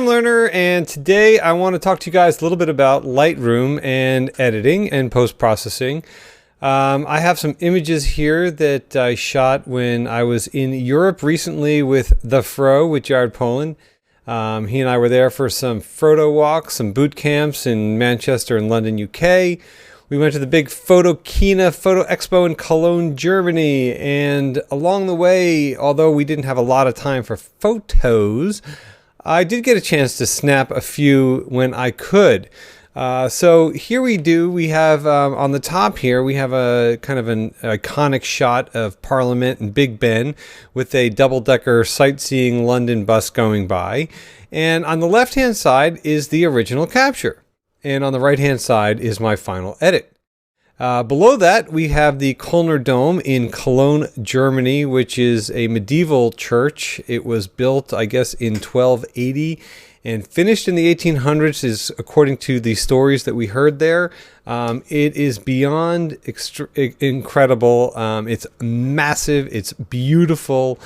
I'm Lerner, and today I want to talk to you guys a little bit about Lightroom and editing and post-processing. I have some images here that I shot when I was in Europe recently with the thru with Jared Poland. He and I were there for some photo walks, some boot camps in Manchester and London, UK. We went to the big Photo Expo in Cologne, Germany, and along the way, although we didn't have a lot of time for photos, I did get a chance to snap a few when I could. So here we have on the top here, we have a kind of an iconic shot of Parliament and Big Ben with a double-decker sightseeing London bus going by. And on the left-hand side is the original capture. And on the right-hand side is my final edit. Below that, we have the Kölner Dome in Cologne, Germany, which is a medieval church. It was built, I guess, in 1280 and finished in the 1800s, is according to the stories that we heard there. It is beyond incredible. It's massive. It's beautiful.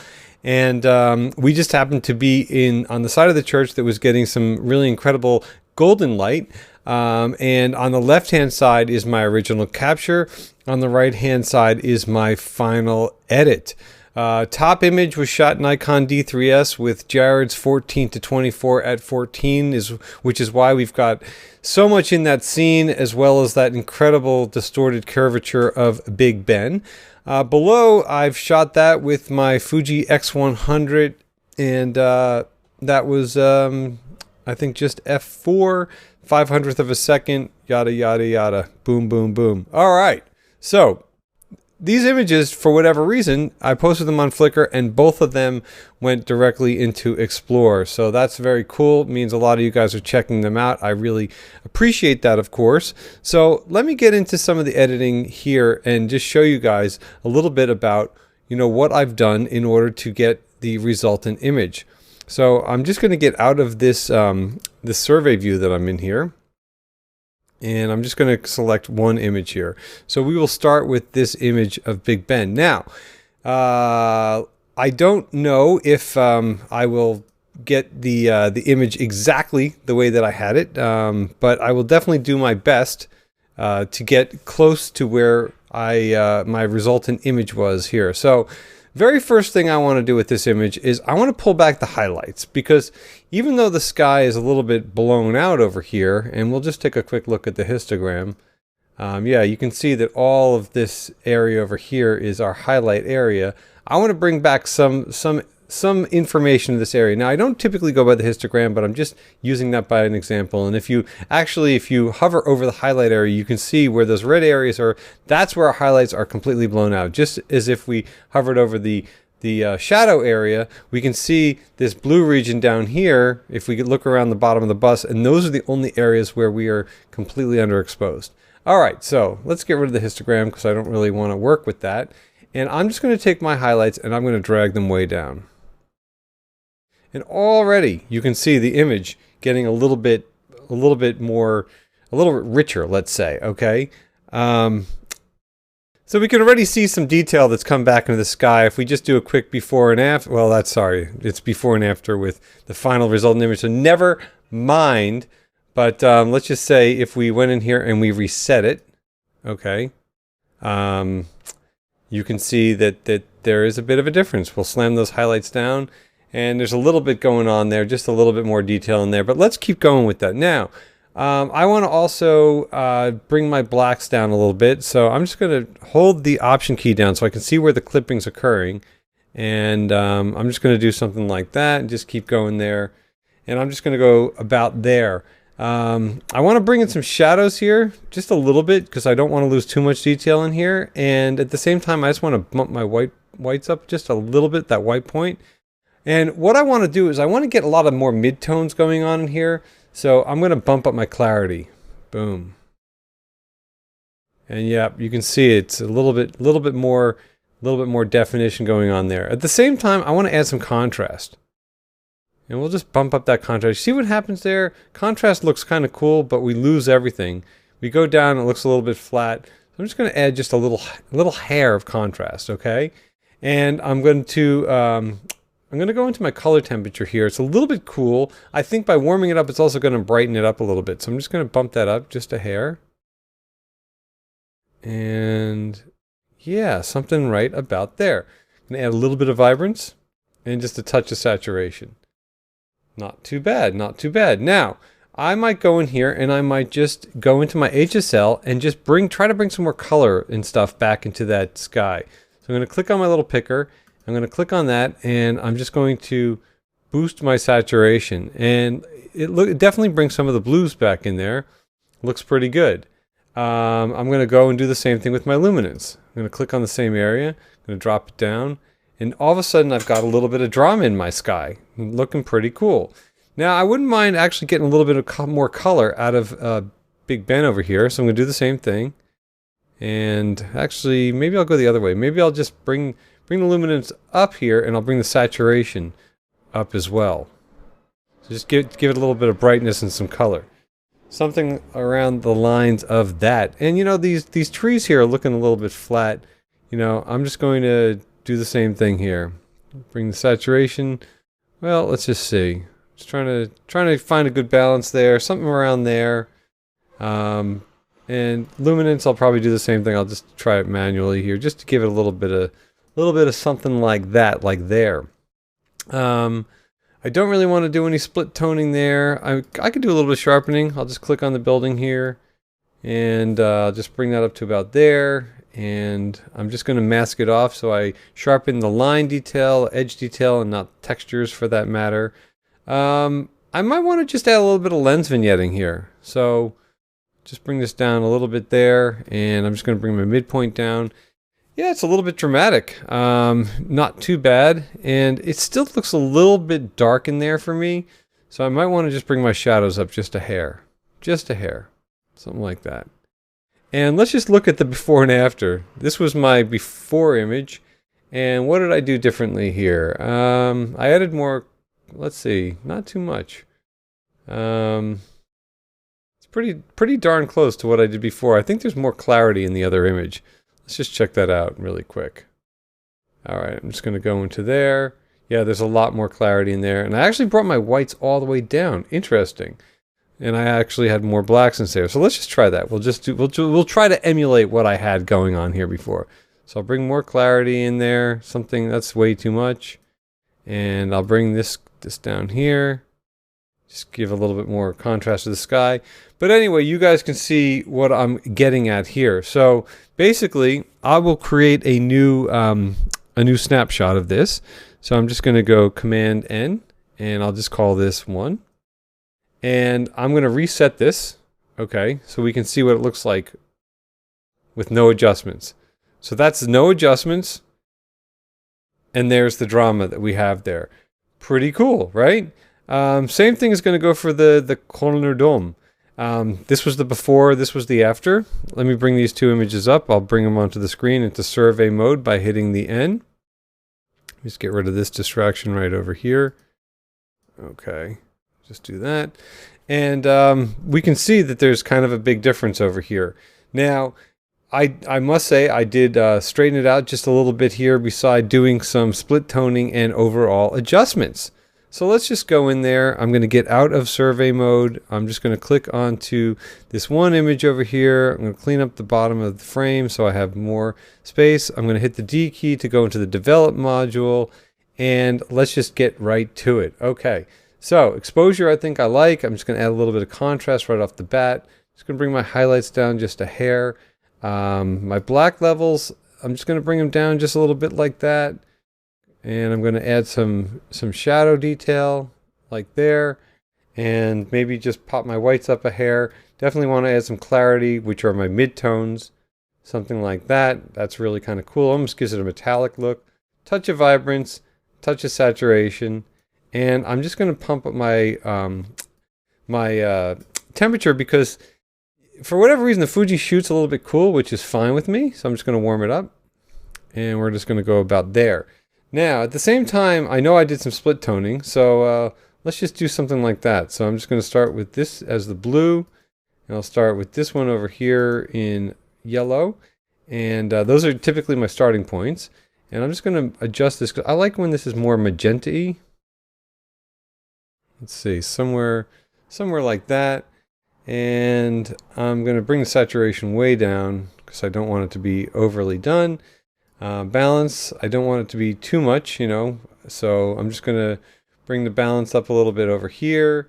And we just happened to be on the side of the church that was getting some really incredible golden light. And on the left-hand side is my original capture. On the right-hand side is my final edit. Top image was shot in Nikon D3S with Jared's 14-24 at 14, which is why we've got so much in that scene, as well as that incredible distorted curvature of Big Ben. Below, I've shot that with my Fuji X100, and that was, I think, just f4. 500th of a second, yada, yada, yada, boom, boom, boom. All right. So these images, for whatever reason, I posted them on Flickr and both of them went directly into Explore. So that's very cool. It means a lot of you guys are checking them out. I really appreciate that, of course. So let me get into some of the editing here and just show you guys a little bit about, what I've done in order to get the resultant image. So I'm just going to get out of this this survey view that I'm in here, and I'm just going to select one image here. So we will start with this image of Big Ben. Now, I don't know if I will get the image exactly the way that I had it, but I will definitely do my best to get close to where my resultant image was here. So very first thing I want to do with this image is I want to pull back the highlights, because even though the sky is a little bit blown out over here, and we'll just take a quick look at the histogram. Yeah, you can see that all of this area over here is our highlight area. I want to bring back some information to this area. Now, I don't typically go by the histogram, but I'm just using that by an example. And if you hover over the highlight area, you can see where those red areas are. That's where our highlights are completely blown out. Just as if we hovered over the shadow area, we can see this blue region down here if we could look around the bottom of the bus, and those are the only areas where we are completely underexposed. All right, so let's get rid of the histogram because I don't really want to work with that. And I'm just going to take my highlights and I'm going to drag them way down. And already you can see the image getting a little bit richer, let's say, okay? So we can already see some detail that's come back into the sky. If we just do a quick before and after, well, it's before and after with the final resultant image. So never mind, but let's just say if we went in here and we reset it, okay, you can see that there is a bit of a difference. We'll slam those highlights down. And there's a little bit going on there, just a little bit more detail in there. But let's keep going with that. Now, I want to also bring my blacks down a little bit. So I'm just going to hold the Option key down so I can see where the clipping's occurring. And I'm just going to do something like that and just keep going there. And I'm just going to go about there. I want to bring in some shadows here, just a little bit, because I don't want to lose too much detail in here. And at the same time, I just want to bump my whites up just a little bit, that white point. And what I want to do is I want to get a lot of more midtones going on in here. So I'm going to bump up my clarity. Boom. And yeah, you can see it's a little bit more definition going on there. At the same time, I want to add some contrast. And we'll just bump up that contrast. See what happens there? Contrast looks kind of cool, but we lose everything. We go down, it looks a little bit flat. So I'm just going to add just a little hair of contrast, okay? And I'm going to I'm going to go into my color temperature here. It's a little bit cool. I think by warming it up, it's also going to brighten it up a little bit. So I'm just going to bump that up just a hair. And yeah, something right about there. I'm going to add a little bit of vibrance and just a touch of saturation. Not too bad, not too bad. Now, I might go in here and I might just go into my HSL and just try to bring some more color and stuff back into that sky. So I'm going to click on my little picker. I'm going to click on that and I'm just going to boost my saturation. And it definitely brings some of the blues back in there. Looks pretty good. I'm going to go and do the same thing with my luminance. I'm going to click on the same area. I'm going to drop it down. And all of a sudden I've got a little bit of drama in my sky. Looking pretty cool. Now, I wouldn't mind actually getting a little bit of more color out of Big Ben over here. So I'm going to do the same thing. And actually, maybe I'll go the other way. Maybe I'll just bring the luminance up here, and I'll bring the saturation up as well. So just give it a little bit of brightness and some color. Something around the lines of that. And you know, these trees here are looking a little bit flat. You know, I'm just going to do the same thing here. Bring the saturation. Well, let's just see. Just trying to find a good balance there, something around there. And luminance, I'll probably do the same thing. I'll just try it manually here, just to give it a little bit of something like that, like there. I don't really want to do any split toning there. I could do a little bit of sharpening. I'll just click on the building here, and just bring that up to about there. And I'm just going to mask it off, so I sharpen the line detail, edge detail, and not textures for that matter. I might want to just add a little bit of lens vignetting here. So just bring this down a little bit there, and I'm just going to bring my midpoint down. Yeah, it's a little bit dramatic. Not too bad, and it still looks a little bit dark in there for me. So I might want to just bring my shadows up just a hair. Just a hair. Something like that. And let's just look at the before and after. This was my before image. And what did I do differently here? I added more, let's see, not too much. It's pretty darn close to what I did before. I think there's more clarity in the other image. Let's just check that out really quick. All right, I'm just going to go into there. Yeah, there's a lot more clarity in there. And I actually brought my whites all the way down. Interesting. And I actually had more blacks in there. So let's just try that. We'll try to emulate what I had going on here before. So I'll bring more clarity in there. Something that's way too much. And I'll bring this down here. Just give a little bit more contrast to the sky. But anyway, you guys can see what I'm getting at here. So basically, I will create a new snapshot of this. So I'm just going to go Command N, and I'll just call this 1. And I'm going to reset this, okay, so we can see what it looks like with no adjustments. So that's no adjustments, and there's the drama that we have there. Pretty cool, right? Same thing is going to go for the Kölner Dom. This was the before, this was the after. Let me bring these two images up. I'll bring them onto the screen into survey mode by hitting the N. Just get rid of this distraction right over here. Okay, just do that. And we can see that there's kind of a big difference over here. Now, I must say I did straighten it out just a little bit here beside doing some split toning and overall adjustments. So let's just go in there. I'm going to get out of survey mode. I'm just going to click onto this one image over here. I'm going to clean up the bottom of the frame so I have more space. I'm going to hit the D key to go into the develop module, and let's just get right to it. Okay, so exposure I think I like. I'm just going to add a little bit of contrast right off the bat. Just going to bring my highlights down just a hair. My black levels, I'm just going to bring them down just a little bit like that. And I'm going to add some shadow detail like there, and maybe just pop my whites up a hair. Definitely want to add some clarity, which are my midtones, something like that. That's really kind of cool. Almost gives it a metallic look. Touch of vibrance, touch of saturation, and I'm just going to pump up my temperature because for whatever reason the Fuji shoots a little bit cool, which is fine with me. So I'm just going to warm it up, and we're just going to go about there. Now, at the same time, I know I did some split toning, so let's just do something like that. So I'm just going to start with this as the blue, and I'll start with this one over here in yellow, and those are typically my starting points. And I'm just going to adjust this, 'cause I like when this is more magenta-y. Let's see, somewhere like that. And I'm going to bring the saturation way down because I don't want it to be overly done. Balance, I don't want it to be too much, you know, so I'm just going to bring the balance up a little bit over here.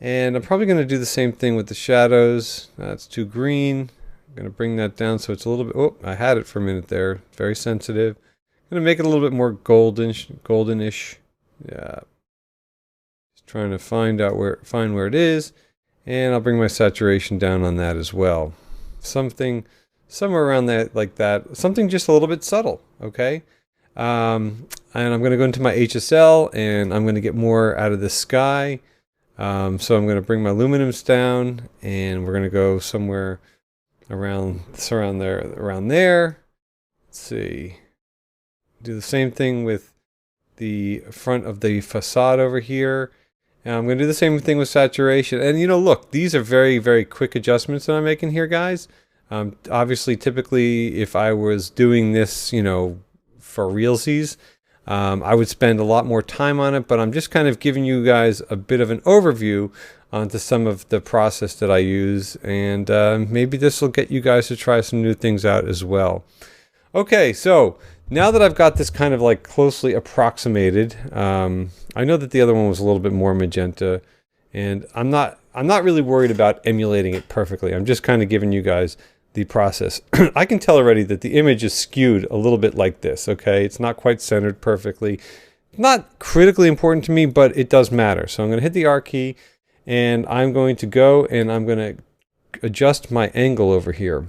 And I'm probably going to do the same thing with the shadows. That's too green. I'm going to bring that down so it's a little bit, oh, I had it for a minute there. Very sensitive. I'm going to make it a little bit more goldenish. Yeah. Just trying to find where it is. And I'll bring my saturation down on that as well. Somewhere around that, like that. Something just a little bit subtle, okay? And I'm going to go into my HSL, and I'm going to get more out of the sky. So I'm going to bring my luminance down, and we're going to go somewhere around there. Let's see. Do the same thing with the front of the facade over here. And I'm going to do the same thing with saturation. And, you know, look, these are very, very quick adjustments that I'm making here, guys. Obviously, typically, if I was doing this, you know, for realsies, I would spend a lot more time on it, but I'm just kind of giving you guys a bit of an overview onto some of the process that I use, and maybe this will get you guys to try some new things out as well. Okay, so now that I've got this kind of like closely approximated, I know that the other one was a little bit more magenta, and I'm not really worried about emulating it perfectly. I'm just kind of giving you guys the process. I can tell already that the image is skewed a little bit like this, okay? It's not quite centered perfectly. Not critically important to me, but it does matter. So I'm going to hit the R key, and I'm going to go and I'm going to adjust my angle over here.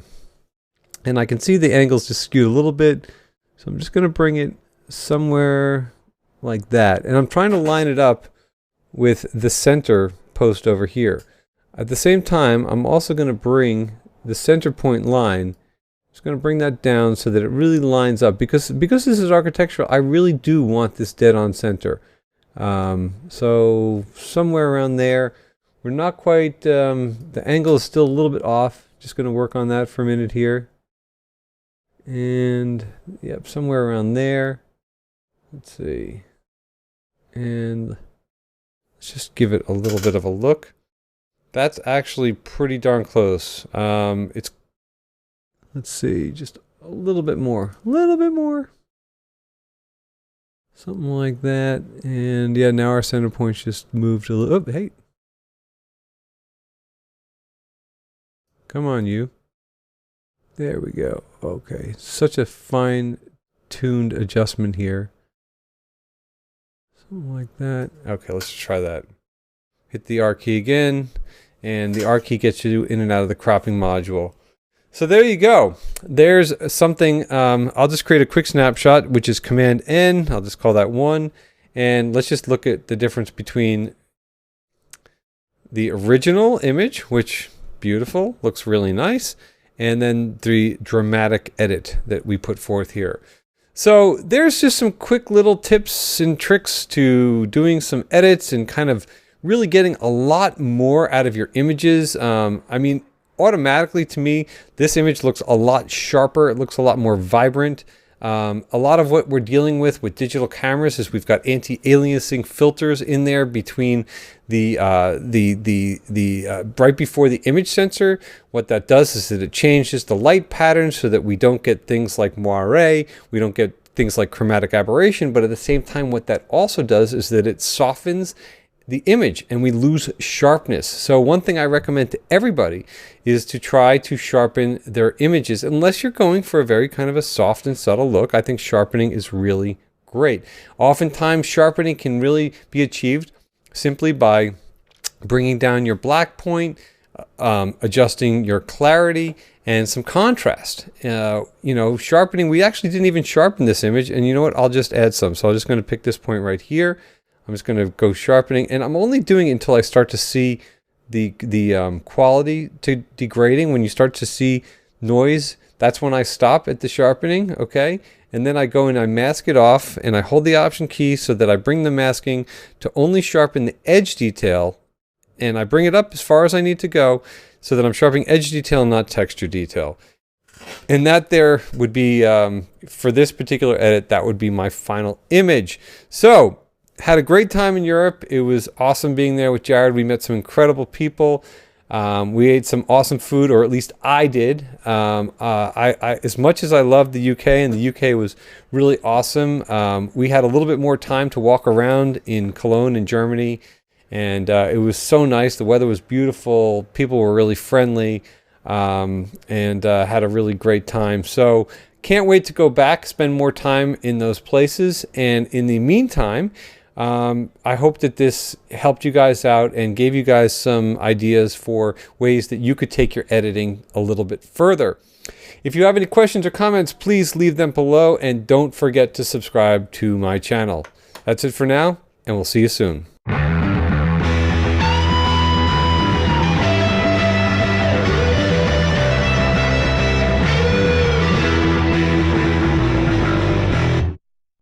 And I can see the angle's just skewed a little bit. So I'm just going to bring it somewhere like that. And I'm trying to line it up with the center post over here. At the same time, I'm also going to bring the center point line. Just going to bring that down so that it really lines up, because this is architectural, I really do want this dead on center. So somewhere around there. We're not quite, the angle is still a little bit off. Just going to work on that for a minute here. And yep, somewhere around there. Let's see. And let's just give it a little bit of a look. That's actually pretty darn close. Let's see, just a little bit more. Something like that. And yeah, now our center point's just moved a little. Oh, hey. Come on, you. There we go. Okay, such a fine-tuned adjustment here. Something like that. Okay, let's try that. Hit the R key again, and the R key gets you in and out of the cropping module. So there you go. There's something. I'll just create a quick snapshot, which is Command N. I'll just call that 1. And let's just look at the difference between the original image, which, beautiful, looks really nice, and then the dramatic edit that we put forth here. So there's just some quick little tips and tricks to doing some edits and kind of really getting a lot more out of your images. I mean, automatically to me, this image looks a lot sharper. It looks a lot more vibrant. A lot of what we're dealing with digital cameras is we've got anti-aliasing filters in there between the right before the image sensor. What that does is that it changes the light pattern so that we don't get things like moire, we don't get things like chromatic aberration, but at the same time what that also does is that it softens the image and we lose sharpness. So one thing I recommend to everybody is to try to sharpen their images. Unless you're going for a very kind of a soft and subtle look, I think sharpening is really great. Oftentimes sharpening can really be achieved simply by bringing down your black point, adjusting your clarity, and some contrast. You know, sharpening, we actually didn't even sharpen this image, and you know what, I'll just add some. So I'm just going to pick this point right here. I'm just going to go sharpening, and I'm only doing it until I start to see the quality degrading. When you start to see noise, that's when I stop at the sharpening, okay? And then I go and I mask it off, and I hold the Option key so that I bring the masking to only sharpen the edge detail, and I bring it up as far as I need to go so that I'm sharpening edge detail, not texture detail. And that there would be, for this particular edit, that would be my final image. So, had a great time in Europe. It was awesome being there with Jared. We met some incredible people. We ate some awesome food, or at least I did. As much as I loved the UK, and the UK was really awesome, we had a little bit more time to walk around in Cologne in Germany. And it was so nice. The weather was beautiful. People were really friendly. And had a really great time. So can't wait to go back, spend more time in those places. And in the meantime, I hope that this helped you guys out and gave you guys some ideas for ways that you could take your editing a little bit further. If you have any questions or comments, please leave them below, and don't forget to subscribe to my channel. That's it for now, and we'll see you soon.